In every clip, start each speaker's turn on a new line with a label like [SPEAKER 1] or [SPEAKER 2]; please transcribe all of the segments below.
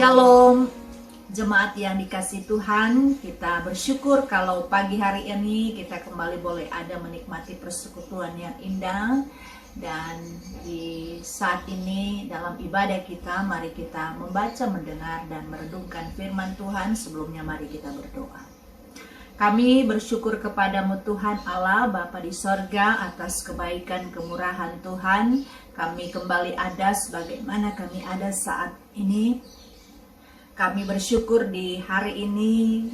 [SPEAKER 1] Shalom, jemaat yang dikasihi Tuhan. Kita bersyukur kalau pagi hari ini kita kembali boleh ada menikmati persekutuan yang indah. Dan di saat ini dalam ibadah kita, mari kita membaca, mendengar, dan merenungkan firman Tuhan. Sebelumnya mari kita berdoa. Kami bersyukur kepadamu Tuhan Allah, Bapa di sorga, atas kebaikan kemurahan Tuhan. Kami kembali ada sebagaimana kami ada saat ini. Kami bersyukur di hari ini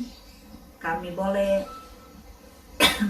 [SPEAKER 1] kami boleh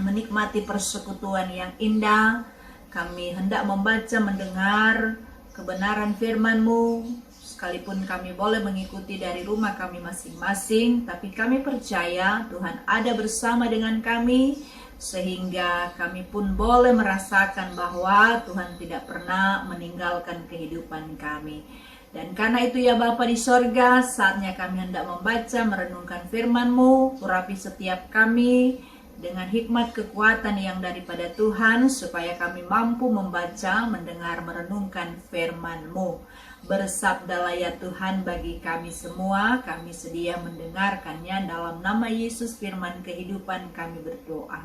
[SPEAKER 1] menikmati persekutuan yang indah. Kami hendak membaca, mendengar kebenaran firman-Mu. Sekalipun kami boleh mengikuti dari rumah kami masing-masing, tapi kami percaya Tuhan ada bersama dengan kami, sehingga kami pun boleh merasakan bahwa Tuhan tidak pernah meninggalkan kehidupan kami. Dan karena itu ya Bapa di sorga, saatnya kami hendak membaca, merenungkan firman-Mu. Urapi setiap kami dengan hikmat kekuatan yang daripada Tuhan, supaya kami mampu membaca, mendengar, merenungkan firman-Mu. Bersabdalah ya Tuhan bagi kami semua, kami sedia mendengarkannya. Dalam nama Yesus firman kehidupan kami berdoa.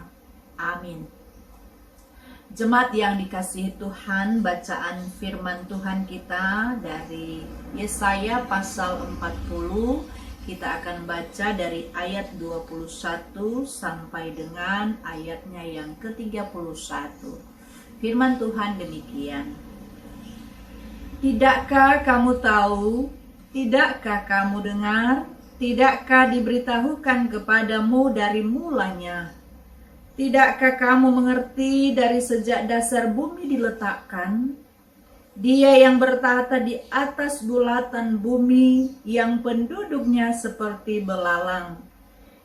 [SPEAKER 1] Amin. Jemaat yang dikasihi Tuhan, bacaan firman Tuhan kita dari Yesaya pasal 40. Kita akan baca dari ayat 21 sampai dengan ayatnya yang ke-31. Firman Tuhan demikian. Tidakkah kamu tahu? Tidakkah kamu dengar? Tidakkah diberitahukan kepadamu dari mulanya? Tidakkah kamu mengerti dari sejak dasar bumi diletakkan? Dia yang bertahta di atas bulatan bumi, yang penduduknya seperti belalang.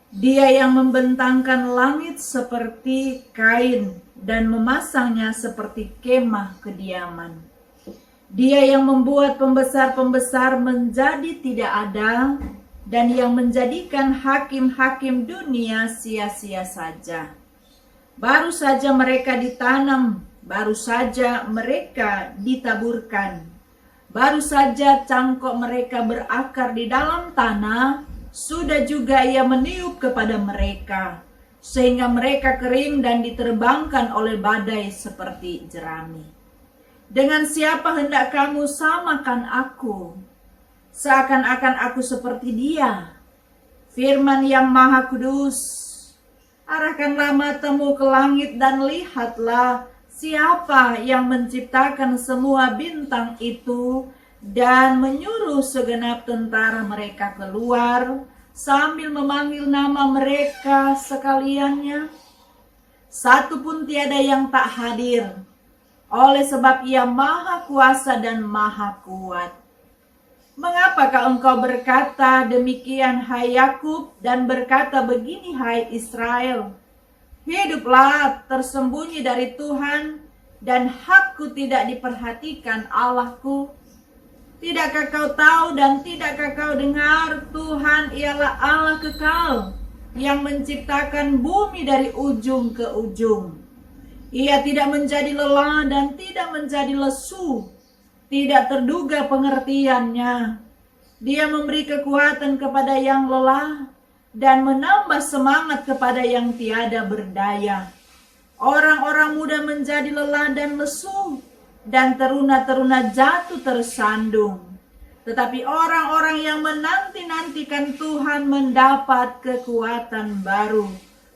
[SPEAKER 1] Dia yang membentangkan langit seperti kain dan memasangnya seperti kemah kediaman. Dia yang membuat pembesar-pembesar menjadi tidak ada, dan yang menjadikan hakim-hakim dunia sia-sia saja. Baru saja mereka ditanam, baru saja mereka ditaburkan, baru saja cangkok mereka berakar di dalam tanah, sudah juga ia meniup kepada mereka, sehingga mereka kering dan diterbangkan oleh badai seperti jerami. Dengan siapa hendak kamu samakan aku? Seakan-akan aku seperti dia, firman yang maha kudus. Arahkanlah matamu ke langit dan lihatlah siapa yang menciptakan semua bintang itu dan menyuruh segenap tentara mereka keluar sambil memanggil nama mereka sekaliannya. Satu pun tiada yang tak hadir, oleh sebab ia maha kuasa dan maha kuat. Mengapakah engkau berkata demikian, hai Yakub, dan berkata begini, hai Israel? Hiduplah tersembunyi dari Tuhan, dan hakku tidak diperhatikan Allahku. Tidakkah kau tahu dan tidakkah kau dengar? Tuhan ialah Allah kekal, yang menciptakan bumi dari ujung ke ujung. Ia tidak menjadi lelah dan tidak menjadi lesu. Tidak terduga pengertiannya. Dia memberi kekuatan kepada yang lelah dan menambah semangat kepada yang tiada berdaya. Orang-orang muda menjadi lelah dan lesu, dan teruna-teruna jatuh tersandung. Tetapi orang-orang yang menanti-nantikan Tuhan mendapat kekuatan baru.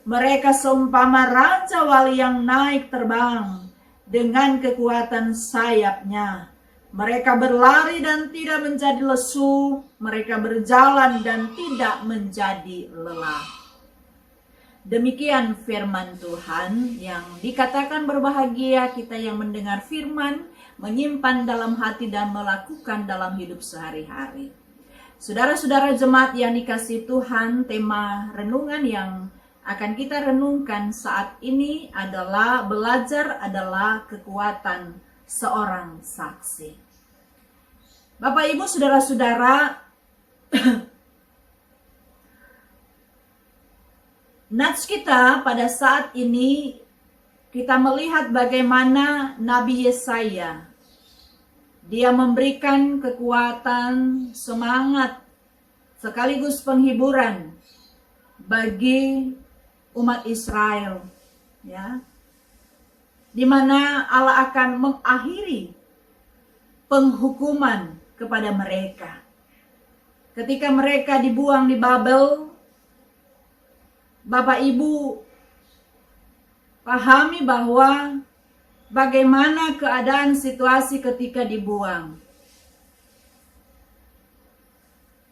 [SPEAKER 1] Mereka seumpama raja wali yang naik terbang dengan kekuatan sayapnya. Mereka berlari dan tidak menjadi lesu, mereka berjalan dan tidak menjadi lelah. Demikian firman Tuhan yang dikatakan berbahagia kita yang mendengar firman, menyimpan dalam hati dan melakukan dalam hidup sehari-hari. Saudara-saudara jemaat yang dikasihi Tuhan, tema renungan yang akan kita renungkan saat ini adalah belajar adalah kekuatan seorang saksi. Bapak Ibu saudara-saudara, nats kita pada saat ini kita melihat bagaimana Nabi Yesaya, dia memberikan kekuatan, semangat sekaligus penghiburan bagi umat Israel, ya, di mana Allah akan mengakhiri penghukuman kepada mereka. Ketika mereka dibuang di Babel, Bapak Ibu pahami bahwa bagaimana keadaan situasi ketika dibuang.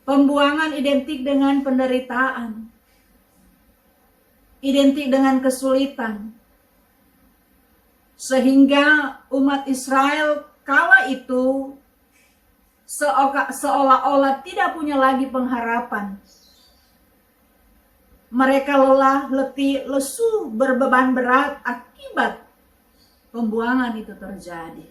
[SPEAKER 1] Pembuangan identik dengan penderitaan, identik dengan kesulitan. Sehingga umat Israel kala itu seolah-olah tidak punya lagi pengharapan. Mereka lelah, letih, lesu, berbeban berat akibat pembuangan itu terjadi.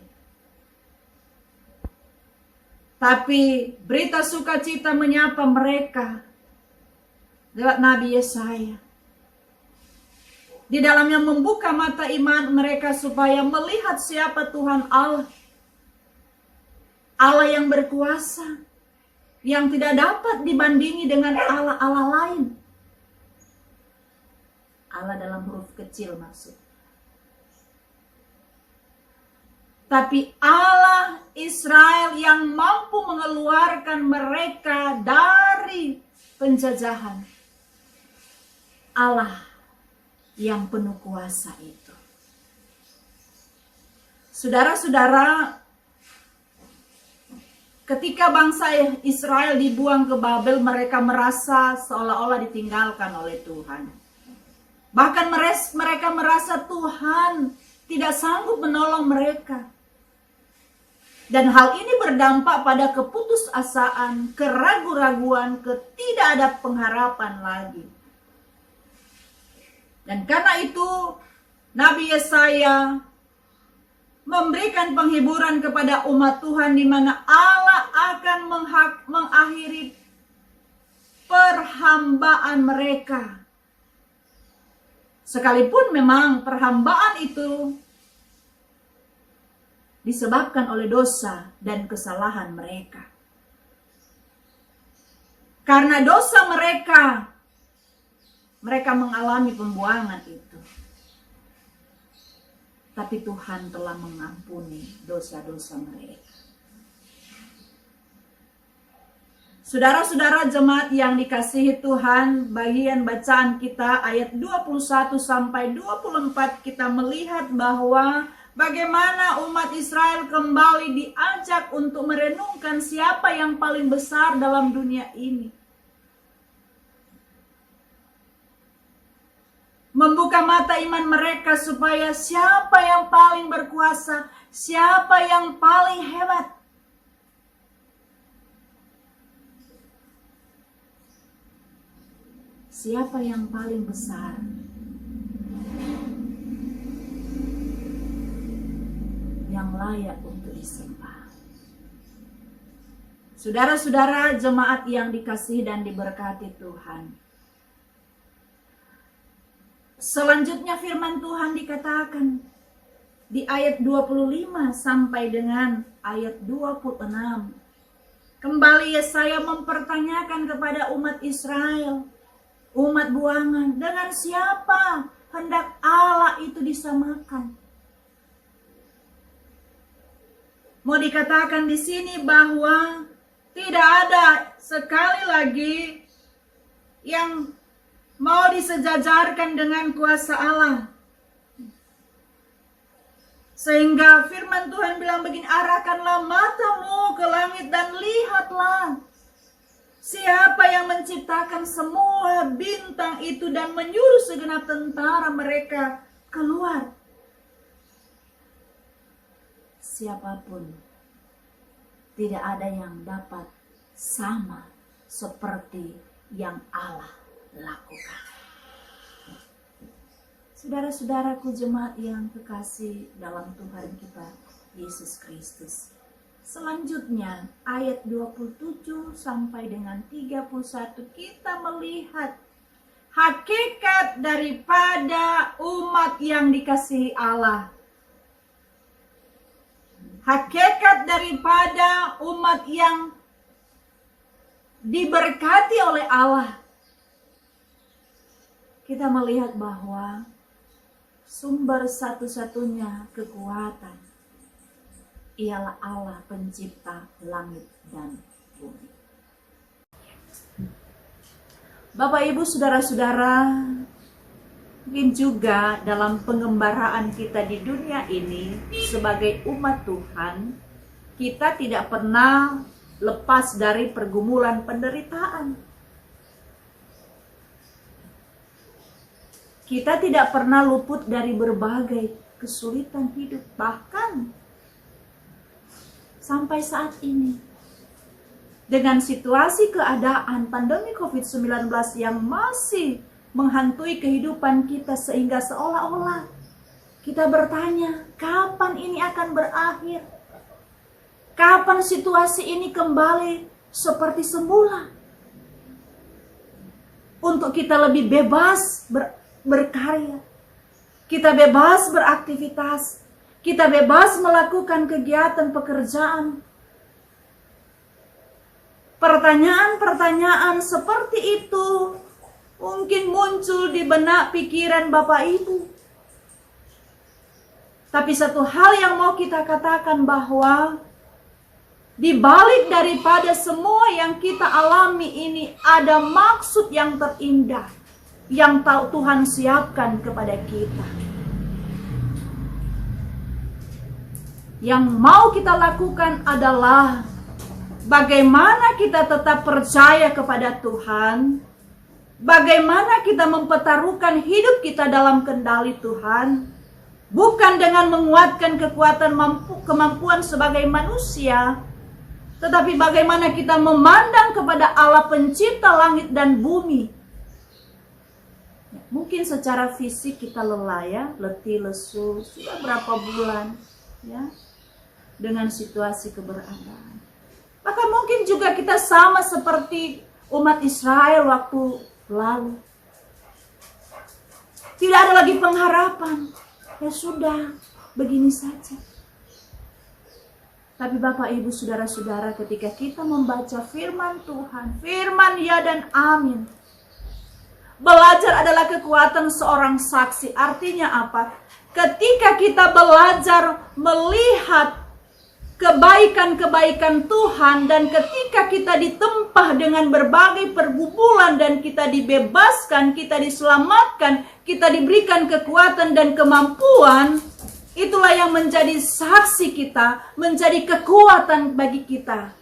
[SPEAKER 1] Tapi berita sukacita menyapa mereka lewat Nabi Yesaya. Di dalamnya membuka mata iman mereka supaya melihat siapa Tuhan Allah. Allah yang berkuasa, yang tidak dapat dibandingi dengan Allah-Allah lain. Allah dalam huruf kecil maksud. Tapi Allah Israel yang mampu mengeluarkan mereka dari penjajahan. Allah yang penuh kuasa itu. Saudara-saudara, ketika bangsa Israel dibuang ke Babel, mereka merasa seolah-olah ditinggalkan oleh Tuhan. Bahkan mereka merasa Tuhan tidak sanggup menolong mereka. Dan hal ini berdampak pada keputusasaan, keraguan-raguan, ketidak ada pengharapan lagi. Dan karena itu Nabi Yesaya memberikan penghiburan kepada umat Tuhan di mana Allah akan mengakhiri perhambaan mereka. Sekalipun memang perhambaan itu disebabkan oleh dosa dan kesalahan mereka. Karena dosa mereka mengalami pembuangan itu. Tapi Tuhan telah mengampuni dosa-dosa mereka. Saudara-saudara jemaat yang dikasihi Tuhan, bagian bacaan kita ayat 21 sampai 24 kita melihat bahwa bagaimana umat Israel kembali diajak untuk merenungkan siapa yang paling besar dalam dunia ini. Membuka mata iman mereka supaya siapa yang paling berkuasa, siapa yang paling hebat. Siapa yang paling besar? Yang layak untuk disembah. Saudara-saudara jemaat yang dikasihi dan diberkati Tuhan. Selanjutnya firman Tuhan dikatakan di ayat 25 sampai dengan ayat 26. Kembali Yesaya mempertanyakan kepada umat Israel, umat buangan, dengan siapa hendak Allah itu disamakan? Mau dikatakan di sini bahwa tidak ada sekali lagi yang mau disejajarkan dengan kuasa Allah. Sehingga firman Tuhan bilang begini, arahkanlah matamu ke langit dan lihatlah siapa yang menciptakan semua bintang itu dan menyuruh segenap tentara mereka keluar. Siapapun tidak ada yang dapat sama seperti yang Allah lakukan. Saudara-saudaraku jemaat yang kekasih dalam Tuhan kita Yesus Kristus. Selanjutnya ayat 27 sampai dengan 31 kita melihat hakikat daripada umat yang dikasihi Allah. Hakikat daripada umat yang diberkati oleh Allah, kita melihat bahwa sumber satu-satunya kekuatan ialah Allah pencipta langit dan bumi. Bapak, Ibu, saudara-saudara, mungkin juga dalam pengembaraan kita di dunia ini sebagai umat Tuhan, kita tidak pernah lepas dari pergumulan penderitaan. Kita tidak pernah luput dari berbagai kesulitan hidup, bahkan sampai saat ini. Dengan situasi keadaan pandemi COVID-19 yang masih menghantui kehidupan kita, sehingga seolah-olah kita bertanya, kapan ini akan berakhir? Kapan situasi ini kembali seperti semula? Untuk kita lebih bebas berkarya, kita bebas beraktivitas, kita bebas melakukan kegiatan pekerjaan. Pertanyaan-pertanyaan seperti itu mungkin muncul di benak pikiran Bapak Ibu. Tapi satu hal yang mau kita katakan, bahwa di balik daripada semua yang kita alami ini ada maksud yang terindah yang Tuhan siapkan kepada kita. Yang mau kita lakukan adalah bagaimana kita tetap percaya kepada Tuhan, bagaimana kita mempertaruhkan hidup kita dalam kendali Tuhan, bukan dengan menguatkan kemampuan sebagai manusia, tetapi bagaimana kita memandang kepada Allah pencipta langit dan bumi. Mungkin secara fisik kita lelah ya, letih, lesu, sudah berapa bulan ya, dengan situasi keberadaan. Maka mungkin juga kita sama seperti umat Israel waktu lalu. Tidak ada lagi pengharapan. Ya sudah, begini saja. Tapi Bapak, Ibu, saudara-saudara, ketika kita membaca firman Tuhan, firman ya dan amin. Belajar adalah kekuatan seorang saksi. Artinya apa? Ketika kita belajar melihat kebaikan-kebaikan Tuhan, dan ketika kita ditempa dengan berbagai pergumulan dan kita dibebaskan, kita diselamatkan, kita diberikan kekuatan dan kemampuan, itulah yang menjadi saksi kita, menjadi kekuatan bagi kita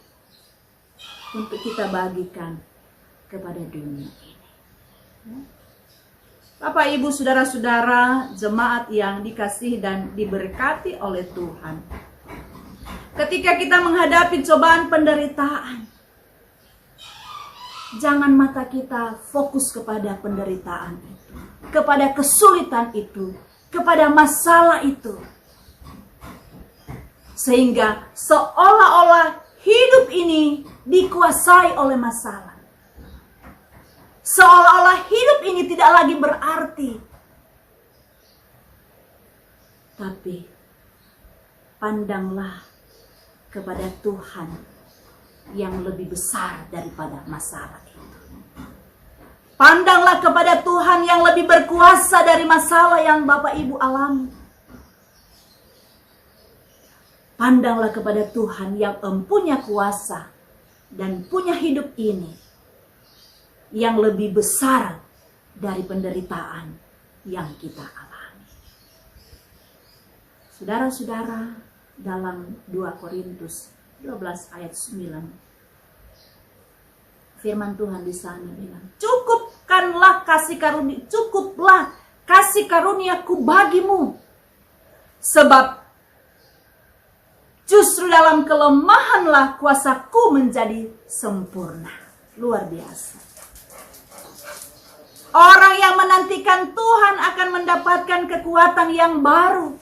[SPEAKER 1] untuk kita bagikan kepada dunia ini. Bapak, Ibu, saudara-saudara, jemaat yang dikasihi dan diberkati oleh Tuhan. Ketika kita menghadapi cobaan penderitaan, jangan mata kita fokus kepada penderitaan itu, kepada kesulitan itu, kepada masalah itu. Sehingga seolah-olah hidup ini dikuasai oleh masalah. Seolah-olah hidup ini tidak lagi berarti. Tapi pandanglah kepada Tuhan yang lebih besar daripada masalah itu. Pandanglah kepada Tuhan yang lebih berkuasa dari masalah yang Bapak Ibu alami. Pandanglah kepada Tuhan yang mempunyai kuasa dan punya hidup ini yang lebih besar dari penderitaan yang kita alami. Saudara-saudara, dalam 2 Korintus 12 ayat 9, firman Tuhan di sana bilang, cukuplah kasih karuniaku bagimu, sebab justru dalam kelemahanlah kuasaku menjadi sempurna. Luar biasa. Orang yang menantikan Tuhan akan mendapatkan kekuatan yang baru.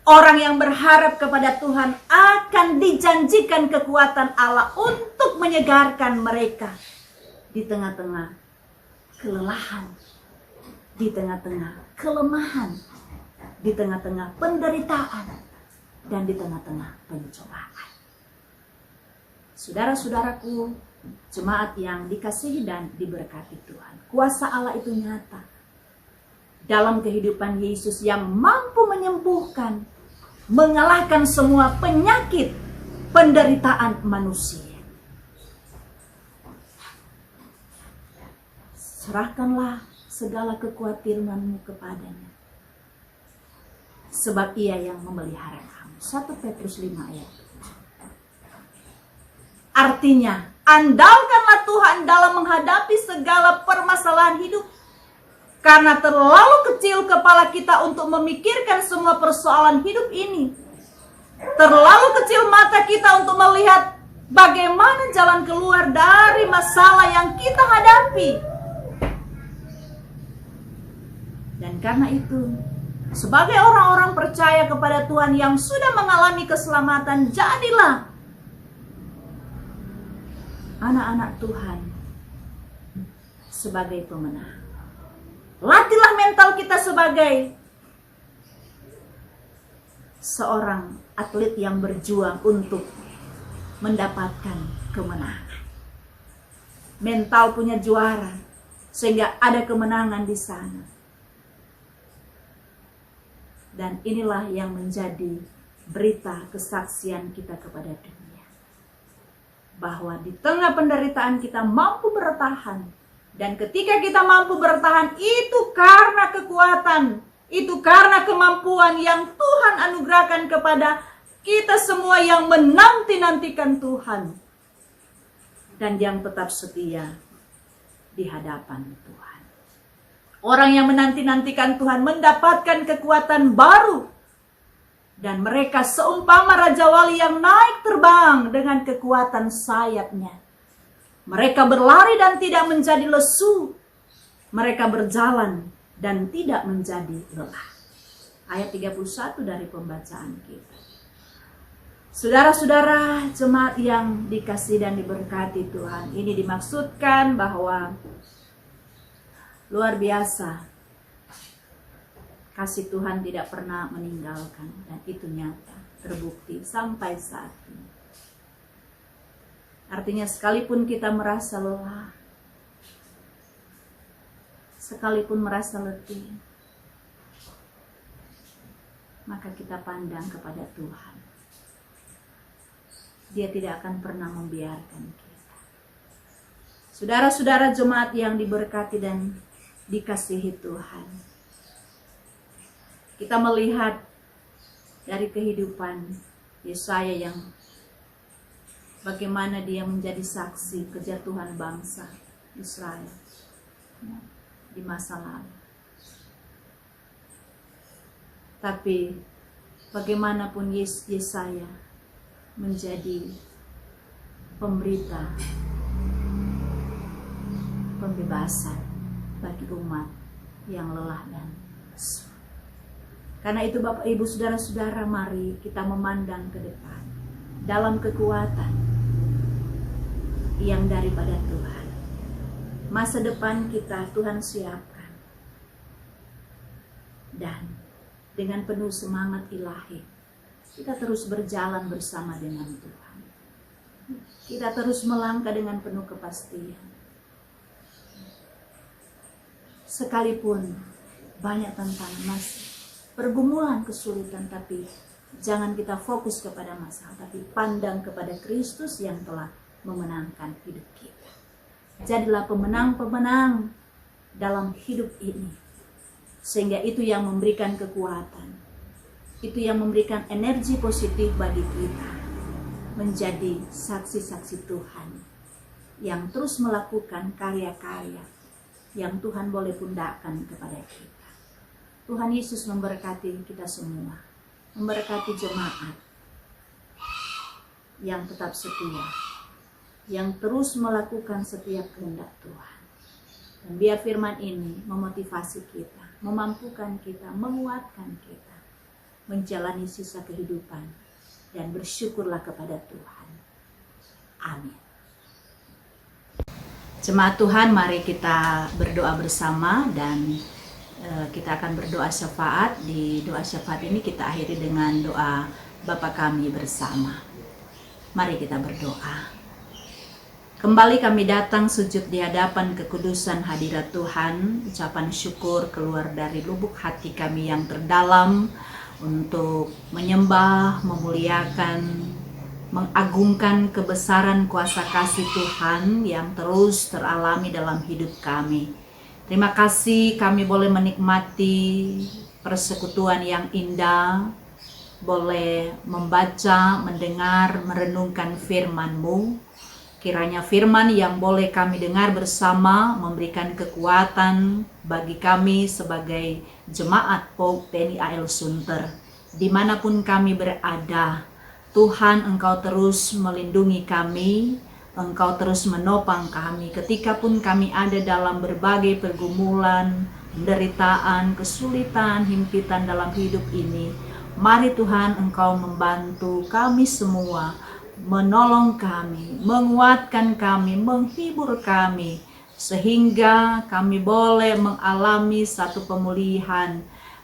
[SPEAKER 1] Orang yang berharap kepada Tuhan akan dijanjikan kekuatan Allah untuk menyegarkan mereka di tengah-tengah kelelahan, di tengah-tengah kelemahan, di tengah-tengah penderitaan, dan di tengah-tengah pencobaan. Saudara-saudaraku, jemaat yang dikasihi dan diberkati Tuhan, kuasa Allah itu nyata dalam kehidupan Yesus yang mampu menyembuhkan, mengalahkan semua penyakit, penderitaan manusia. Serahkanlah segala kekhawatiranmu kepadanya, sebab Ia yang memelihara kamu. 1 Petrus 5 ayat. Artinya, andalkanlah Tuhan dalam menghadapi segala permasalahan hidup. Karena terlalu kecil kepala kita untuk memikirkan semua persoalan hidup ini. Terlalu kecil mata kita untuk melihat bagaimana jalan keluar dari masalah yang kita hadapi. Dan karena itu, sebagai orang-orang percaya kepada Tuhan yang sudah mengalami keselamatan, jadilah anak-anak Tuhan sebagai pemenang. Latihlah mental kita sebagai seorang atlet yang berjuang untuk mendapatkan kemenangan. Mental punya juara, sehingga ada kemenangan di sana. Dan inilah yang menjadi berita kesaksian kita kepada dunia. Bahwa di tengah penderitaan kita mampu bertahan. Dan ketika kita mampu bertahan, itu karena kekuatan, itu karena kemampuan yang Tuhan anugerahkan kepada kita semua yang menanti-nantikan Tuhan. Dan yang tetap setia di hadapan Tuhan. Orang yang menanti-nantikan Tuhan mendapatkan kekuatan baru. Dan mereka seumpama Raja Wali yang naik terbang dengan kekuatan sayapnya. Mereka berlari dan tidak menjadi lesu. Mereka berjalan dan tidak menjadi lelah. Ayat 31 dari pembacaan kita. Saudara-saudara jemaat yang dikasihi dan diberkati Tuhan. Ini dimaksudkan bahwa luar biasa. Kasih Tuhan tidak pernah meninggalkan. Dan itu nyata, terbukti sampai saat ini. Artinya sekalipun kita merasa lelah, sekalipun merasa letih, maka kita pandang kepada Tuhan. Dia tidak akan pernah membiarkan kita. Saudara-saudara jemaat yang diberkati dan dikasihi Tuhan, kita melihat dari kehidupan Yesaya yang bagaimana dia menjadi saksi kejatuhan bangsa Israel di masa lalu. Tapi bagaimanapun Yesaya menjadi pemberita pembebasan bagi umat yang lelah dan lesu. Karena itu Bapak Ibu Saudara-saudara, mari kita memandang ke depan dalam kekuatan yang daripada Tuhan. Masa depan kita Tuhan siapkan. Dan dengan penuh semangat ilahi, kita terus berjalan bersama dengan Tuhan. Kita terus melangkah dengan penuh kepastian. Sekalipun banyak tantangan, pergumulan, kesulitan, tapi jangan kita fokus kepada masalah, tapi pandang kepada Kristus yang telah memenangkan hidup kita. Jadilah pemenang-pemenang dalam hidup ini. Sehingga itu yang memberikan kekuatan. Itu yang memberikan energi positif bagi kita. Menjadi saksi-saksi Tuhan. Yang terus melakukan karya-karya yang Tuhan boleh pundakkan kepada kita. Tuhan Yesus memberkati kita semua. Memberkati jemaat yang tetap setia, yang terus melakukan setiap kehendak Tuhan. Dan biar firman ini memotivasi kita, memampukan kita, menguatkan kita, menjalani sisa kehidupan, dan bersyukurlah kepada Tuhan. Amin. Jemaat Tuhan, mari kita berdoa bersama dan kita akan berdoa syafaat. Di doa syafaat ini kita akhiri dengan doa Bapa kami bersama. Mari kita berdoa. Kembali kami datang sujud di hadapan kekudusan hadirat Tuhan. Ucapan syukur keluar dari lubuk hati kami yang terdalam untuk menyembah, memuliakan, mengagungkan kebesaran kuasa kasih Tuhan yang terus teralami dalam hidup kami. Terima kasih kami boleh menikmati persekutuan yang indah, boleh membaca, mendengar, merenungkan firman-Mu. Kiranya firman yang boleh kami dengar bersama memberikan kekuatan bagi kami sebagai jemaat POG TNI AL Sunter. Dimanapun kami berada, Tuhan Engkau terus melindungi kami, Engkau terus menopang kami ketika pun kami ada dalam berbagai pergumulan, penderitaan, kesulitan, himpitan dalam hidup ini. Mari Tuhan Engkau membantu kami semua, menolong kami, menguatkan kami, menghibur kami, sehingga kami boleh mengalami satu pemulihan,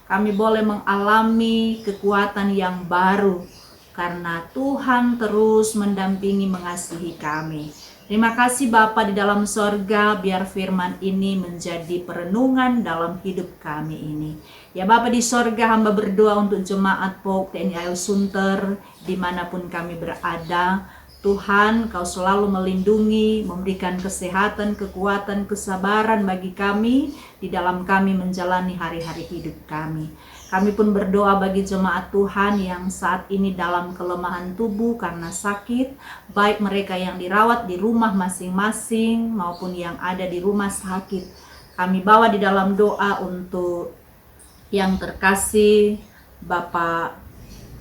[SPEAKER 1] kami boleh mengalami kekuatan yang baru, karena Tuhan terus mendampingi mengasihi kami. Terima kasih Bapa di dalam sorga, biar firman ini menjadi perenungan dalam hidup kami ini. Ya Bapa di sorga, hamba berdoa untuk jemaat POG TNI AL Sunter dimanapun kami berada. Tuhan, Kau selalu melindungi, memberikan kesehatan, kekuatan, kesabaran bagi kami di dalam kami menjalani hari-hari hidup kami. Kami pun berdoa bagi jemaat Tuhan yang saat ini dalam kelemahan tubuh karena sakit, baik mereka yang dirawat di rumah masing-masing maupun yang ada di rumah sakit. Kami bawa di dalam doa untuk yang terkasih Bapak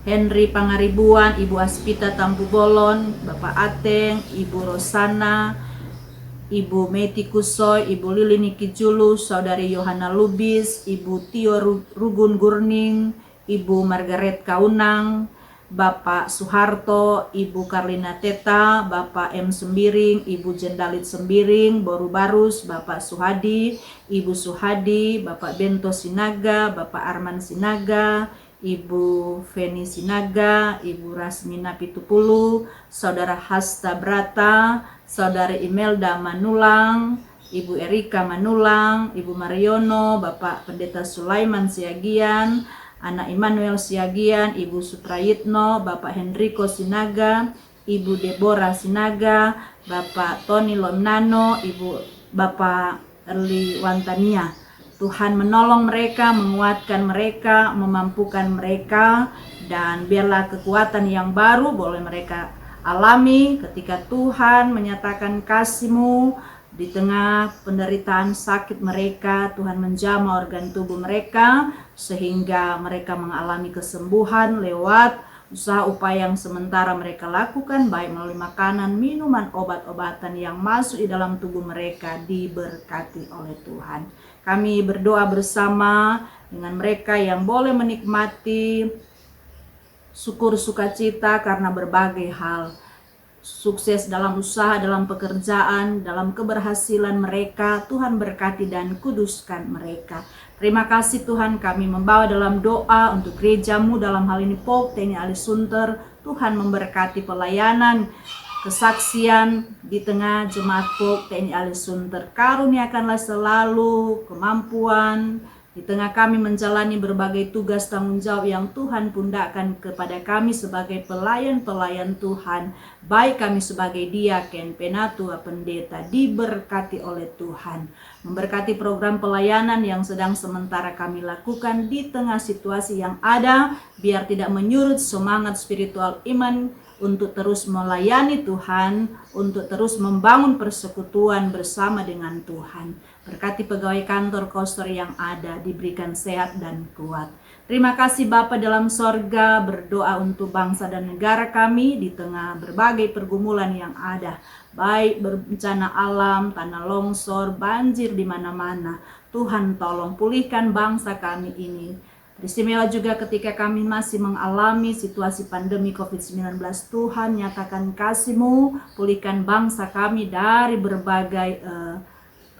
[SPEAKER 1] Henry Pangaribuan, Ibu Aspita Tampu Bolon, Bapak Ateng, Ibu Rosana, Ibu Meti Kusoy, Ibu Lili Niki Julu, Saudari Yohana Lubis, Ibu Tio Rugun Gurning, Ibu Margaret Kaunang, Bapak Suharto, Ibu Karlina Teta, Bapak M. Sembiring, Ibu Jendalit Sembiring, Boru Barus, Bapak Suhadi, Ibu Suhadi, Bapak Bento Sinaga, Bapak Arman Sinaga, Ibu Feni Sinaga, Ibu Rasmina Pitupulu, Saudara Hasta Brata, Saudari Imelda Manulang, Ibu Erika Manulang, Ibu Mariono, Bapak Pendeta Sulaiman Siagian, Anak Immanuel Siagian, Ibu Suprayitno, Bapak Henriko Sinaga, Ibu Deborah Sinaga, Bapak Tony Lomnano, Bapak Erli Wantania. Tuhan menolong mereka, menguatkan mereka, memampukan mereka, dan biarlah kekuatan yang baru boleh mereka alami ketika Tuhan menyatakan kasih-Mu di tengah penderitaan sakit mereka. Tuhan menjamah organ tubuh mereka sehingga mereka mengalami kesembuhan lewat usaha upaya yang sementara mereka lakukan, baik melalui makanan, minuman, obat-obatan yang masuk di dalam tubuh mereka, diberkati oleh Tuhan. Kami berdoa bersama dengan mereka yang boleh menikmati syukur sukacita karena berbagai hal. Sukses dalam usaha, dalam pekerjaan, dalam keberhasilan mereka. Tuhan berkati dan kuduskan mereka. Terima kasih Tuhan, kami membawa dalam doa untuk gereja-Mu dalam hal ini POG TNI AL Sunter. Tuhan memberkati pelayanan, kesaksian di tengah jemaat POG TNI AL Sunter. Karuniakanlah selalu kemampuan di tengah kami menjalani berbagai tugas tanggung jawab yang Tuhan pundakkan kepada kami sebagai pelayan-pelayan Tuhan, baik kami sebagai diaken, penatua, pendeta, diberkati oleh Tuhan. Memberkati program pelayanan yang sedang sementara kami lakukan di tengah situasi yang ada, biar tidak menyurut semangat spiritual iman untuk terus melayani Tuhan, untuk terus membangun persekutuan bersama dengan Tuhan. Berkati pegawai kantor koster yang ada, diberikan sehat dan kuat. Terima kasih Bapa dalam sorga, berdoa untuk bangsa dan negara kami di tengah berbagai pergumulan yang ada, baik bencana alam, tanah longsor, banjir di mana-mana. Tuhan tolong pulihkan bangsa kami ini. Istimewa juga ketika kami masih mengalami situasi pandemi COVID-19, Tuhan nyatakan kasih-Mu, pulihkan bangsa kami dari berbagai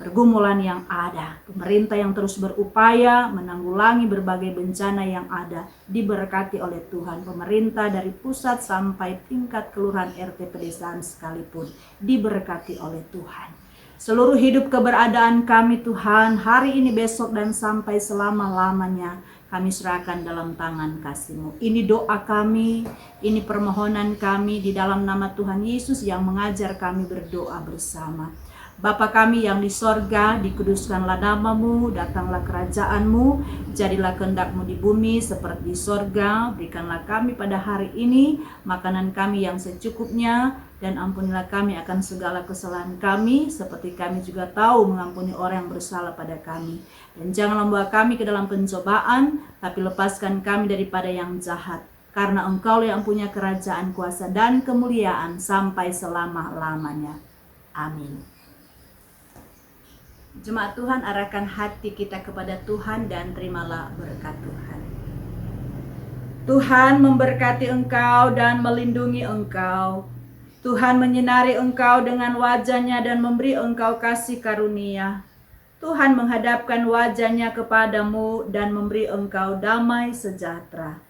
[SPEAKER 1] pergumulan yang ada, pemerintah yang terus berupaya menanggulangi berbagai bencana yang ada, diberkati oleh Tuhan. Pemerintah dari pusat sampai tingkat kelurahan RT pedesaan sekalipun, diberkati oleh Tuhan. Seluruh hidup keberadaan kami Tuhan, hari ini, besok, dan sampai selama-lamanya, kami serahkan dalam tangan kasih-Mu. Ini doa kami, ini permohonan kami di dalam nama Tuhan Yesus yang mengajar kami berdoa bersama. Bapa kami yang di sorga, dikuduskanlah nama-Mu, datanglah kerajaan-Mu, jadilah kehendak-Mu di bumi seperti di sorga. Berikanlah kami pada hari ini makanan kami yang secukupnya, dan ampunilah kami akan segala kesalahan kami, seperti kami juga tahu mengampuni orang yang bersalah pada kami. Dan janganlah membawa kami ke dalam pencobaan, tapi lepaskan kami daripada yang jahat. Karena Engkau yang punya kerajaan, kuasa, dan kemuliaan sampai selama-lamanya. Amin. Jemaat Tuhan, arahkan hati kita kepada Tuhan dan terimalah berkat Tuhan. Tuhan memberkati engkau dan melindungi engkau. Tuhan menyinari engkau dengan wajah-Nya dan memberi engkau kasih karunia. Tuhan menghadapkan wajah-Nya kepadamu dan memberi engkau damai sejahtera.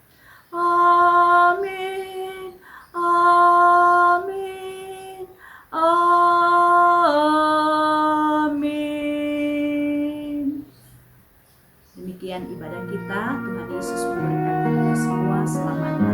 [SPEAKER 1] Amin. Amin. Amin. Demikian ibadah kita. Tuhan Yesus memberkati kita semua. Selamat